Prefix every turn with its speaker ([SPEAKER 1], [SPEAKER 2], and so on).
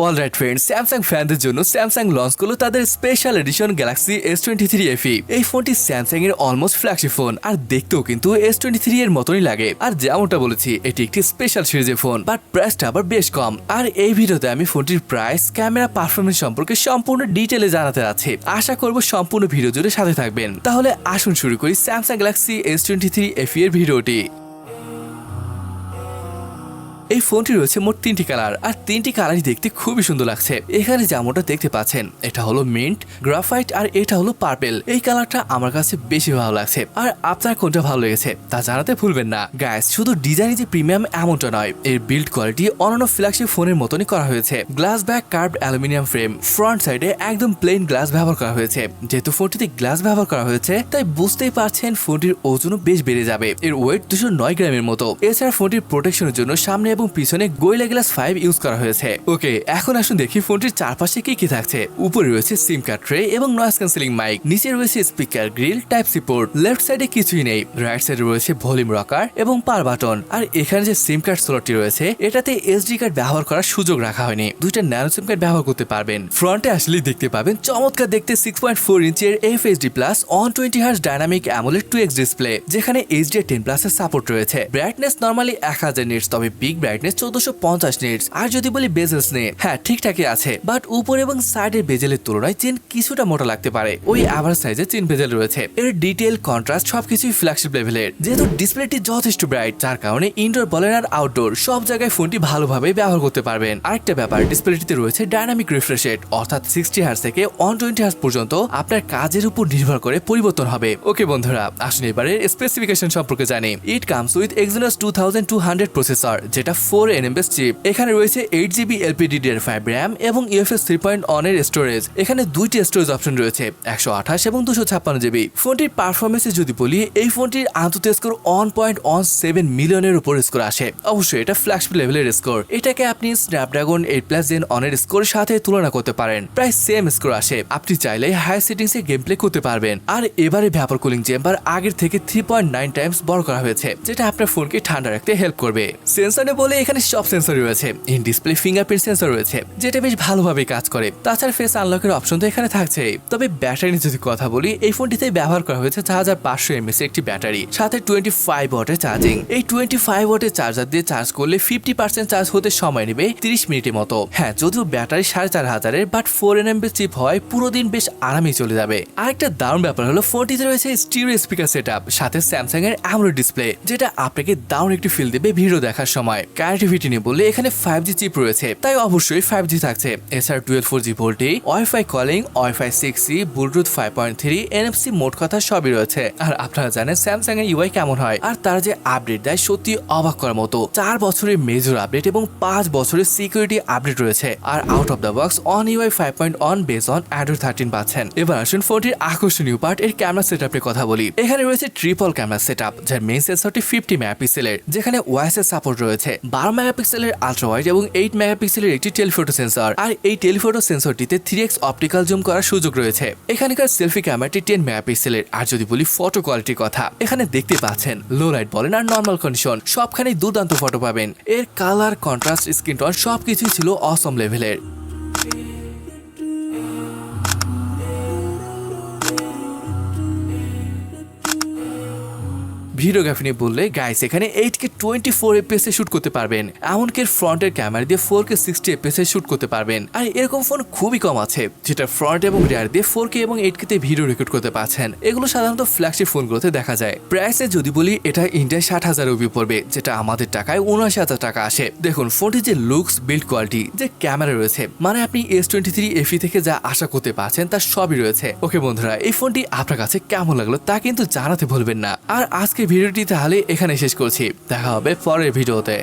[SPEAKER 1] Alright friends, Samsung ফ্যানদের জন্য Samsung launch করলো তাদের special edition Galaxy S23 FE। এই ফোনটি স্যামসাং এর অলমোস্ট ফ্ল্যাগশিপ ফোন, আর দেখতেও কিন্তু S23 এর মতনই লাগে। আর যেমনটা বলেছি, এটি একটি স্পেশাল সিরিজের ফোন, বাট প্রাইসটা আবার বেশ কম। আর এই ভিডিওতে আমি ফোনটির প্রাইস, ক্যামেরা, পারফরমেন্স সম্পর্কে সম্পূর্ণ ডিটেলে জানাতে যাচ্ছি। আশা করব সম্পূর্ণ ভিডিও জুড়ে সাথে থাকবেন। তাহলে আসুন শুরু করি স্যামসাং গ্যালাক্সি S23 FE এর ভিডিওটি। এই ফোনটি রয়েছে মোট 3টি কালার, আর 3টি কালারই দেখতে খুবই সুন্দর লাগছে। এখানে যেমনটা দেখতে পাচ্ছেন, এটা হলো মিন্ট, গ্রাফাইট আর এটা হলো পার্পেল। এই কালারটা আমার কাছে বেশি ভালো লাগছে। আর আপনার কোনটা ভালো লেগেছে তা জানাতে ভুলবেন না। গাইস, শুধু ডিজাইনে যে প্রিমিয়াম এমনটা নয়, এর বিল্ড কোয়ালিটি অন্যান্য ফ্ল্যাগশিপ ফোনের মতনই করা হয়েছে। Glass back curved aluminium frame, front সাইডে একদম প্লেন গ্লাস ব্যবহার করা হয়েছে। যেহেতু ফোনটিতে গ্লাস ব্যবহার করা হয়েছে, তাই বুঝতেই পারছেন ফোনটির ওজনও বেশ বেড়ে যাবে। এর ওয়েট 209 গ্রামের মতো। এছাড়া ফোনটির প্রোটেকশনের জন্য সামনে এবং পিছনে গোরিলা গ্লাস 5 ইউজ করা হয়েছে। ওকে, এখন আসুন দেখি ফোনটির চারপাশে কি কি থাকছে। উপরে রয়েছে সিম কার্ড ট্রে এবং নয়েজ ক্যান্সেলিং মাইক। নিচে রয়েছে speaker grille, type C port. Left সাইডে কিছুই নেই। রাইট সাইডে রয়েছে ভলিউম রকার এবং পাওয়ার বাটন। আর এখানে যে সিম কার্ড স্লটটি রয়েছে, এটাতে এসডি কার্ড ব্যবহার করার সুযোগ রাখা হয়নি। দুইটা ন্যানো সিম কার্ড ব্যবহার করতে পারবেন। ফ্রন্টে আসলে দেখতে পাবেন চমৎকার দেখতে 6.4 ইঞ্চের FHD+ 120Hz dynamic AMOLED 2X display, যেখানে HDR10+ এর সাপোর্ট রয়েছে। ব্রাইটনেস নরমালি 1000 নিটস, তবে পিক ব্রাইটনেস 1450 নিটস। আর যদি বলি বেজেলস নিয়ে, হ্যাঁ ঠিকঠাকই আছে, বাট উপর এবং সাইডের বেজেলের তুলনায় চেন কিছুটা মোটা লাগতে পারে। ওই অ্যাভারেজ সাইজের চেন বেজেল রয়েছে। এর ডিটেল, কন্ট্রাস্ট সবকিছুই ফ্ল্যাগশিপ লেভেলের। যেহেতু ডিসপ্লেটি যথেষ্ট ব্রাইট, যার কারণে ইনডোর বলেন আর আউটডোর সব জায়গায় ফোনটি ভালোভাবে ব্যবহার করতে পারবেন। আরেকটা ব্যাপার, ডিসপ্লেটিতে রয়েছে ডাইনামিক রিফ্রেশ রেট, অর্থাৎ 60 হার্জ থেকে 120 হার্জ পর্যন্ত আপনার কাজের উপর নির্ভর করে পরিবর্তন হবে। ওকে বন্ধুরা, আসুন এবারে স্পেসিফিকেশন সম্পর্কে জানি। It comes with Exynos 2200 processor, যেটা 4 nm চিপ। এখানে রয়েছে 8GB LPDDR5 RAM এবং UFS 3.1 এর স্টোরেজ। এখানে দুইটি স্টোরেজ অপশন রয়েছে, 128 এবং 256GB। ফোনটির পারফরমেন্সে যদি বলি, এই ফোনটির আন্তঃ স্কোর 1.17 মিলিয়নের উপর স্কোর আসে। অবশ্যই এটা ফ্ল্যাগশিপ লেভেলের স্কোর। এটাকে আপনি স্ন্যাপড্রাগন 8+ Gen 1 এর স্কোরের সাথে তুলনা করতে পারেন। প্রায় সেম স্কোর আসে। আপনি চাইলে হাই সেটিংসে গেম প্লে করতে পারবেন। আর এবারে ভ্যাপর কুলিং চেম্বার আগের থেকে 3.9 টাইমস বড় করা হয়েছে, যেটা আপনার ফোনকে ঠান্ডা রাখতে হেল্প করবে। সেন্সরে বলে এখানে সব সেন্সর রয়েছে। ইন ডিসপ্লে ফিঙ্গারপ্রিন্ট সেন্সর রয়েছে, যেটা বেশ ভালোভাবে কাজ করে। তাছাড়া ফেস আনলকের অপশন তো এখানে থাকছে। তবে ব্যাটারি নিয়ে যদি কথা বলি, এই ফোনটিতে ব্যবহার করা হয়েছে 4500 mAh একটি ব্যাটারি, সাথে 25 ওয়াটের চার্জিং। এই 25 ওয়াটের চার্জার দিয়ে চার্জ করলে 50% চার্জ হতে সময় নেবে 30 মিনিটের মতো। হ্যাঁ, যদিও ব্যাটারি 4500 এর, বাট 4 nm চিপ হয়, পুরো দিন বেশ আরামেই চলে যাবে। আরেকটা দারুণ ব্যাপার হলো, ফোনটিতে রয়েছে স্টিরিও স্পিকার সেটআপ, সাথে স্যামসাং এর AMOLED ডিসপ্লে, যেটা আপনাকে দারুণ একটি ফিল দেবে ভিডিও দেখার সময়। কানেক্টিভিটি নিয়ে বললে এখানে 5G চিপ রয়েছে, তাই অবশ্যই 5G থাকছে। এছাড়া 12 4G VoLTE, wifi calling, wifi 6E, Bluetooth 5.3, NFC, মোট কথা সবই রয়েছে। আর আপনারা জানেন স্যামসাং এর UI কেমন হয়, আর তারা যে আপডেট দেয় সত্যি অবাক করার মতো। 4 বছরের মেজর আপডেট এবং 5 বছরের সিকিউরিটি আপডেট রয়েছে। আর out of the box on UI 5.1 base on Android 13 পাচ্ছেন। এবার আসুন ফোনটির আকর্ষণীয় পার্ট, এর ক্যামেরা সেটআপের কথা বলি। এখানে রয়েছে ট্রিপল ক্যামেরা সেটআপ, যার মেইন সেন্সরটি 50 মেগাপিক্সেলের, যেখানে ওয়াইস এর সাপোর্ট রয়েছে। 12 মেগাপিক্সেলের আল্ট্রাওয়াইড এবং 8 মেগাপিক্সেলের একটি টেলিফোটো সেন্সর। আর এই টেলিফোটো সেন্সরটিতে 3x অপটিক্যাল জুম করার সুযোগ রয়েছে। এখানকার সেলফি ক্যামেরাটি 10 মেগাপিক্সেলের। আর যদি বলি ফটো কোয়ালিটির কথা, এখানে দেখতে পাচ্ছেন লো লাইট বলেন আর নর্মাল কন্ডিশন সবখানেই দুর্দান্ত ফটো পাবেন। এর কালার, কন্ট্রাস্ট, স্ক্রিন টোন সবকিছুই ছিল অসম লেভেলের। ভিডিওগ্রাফি নিয়ে বললে গাইস, এখানে 8K 24 FPS এ শুট করতে পারবেন। এমনকি ফ্রন্টের ক্যামেরা দিয়ে 4K 60 FPS এ শুট করতে পারবেন। আর এরকম ফোন খুবই কম আছে, যেটা ফ্রন্ট এবং রিয়ার দিয়ে 4K এবং 8K তে ভিডিও রেকর্ড করতে পারছেন। এগুলো সাধারণত ফ্ল্যাগশিপ ফোনগুলোতে দেখা যায়। প্রাইসে যদি বলি, এটা ইন্ডিয়ায় 60,000 রুপি পড়বে, যেটা আমাদের টাকায় 79,000 টাকা আসে। দেখুন ফোনটির যে লুকস, বিল্ড কোয়ালিটি, যে ক্যামেরা রয়েছে, মানে আপনি S23 FE থেকে যা আশা করতে পারছেন তার সবই রয়েছে। ওকে বন্ধুরা, এই ফোনটি আপনার কাছে কেমন লাগলো তা কিন্তু জানাতে ভুলবেন না। আর আজকে ভিডিওটি তাহলে এখানে শেষ করছি। দেখা হবে পরের ভিডিওতে।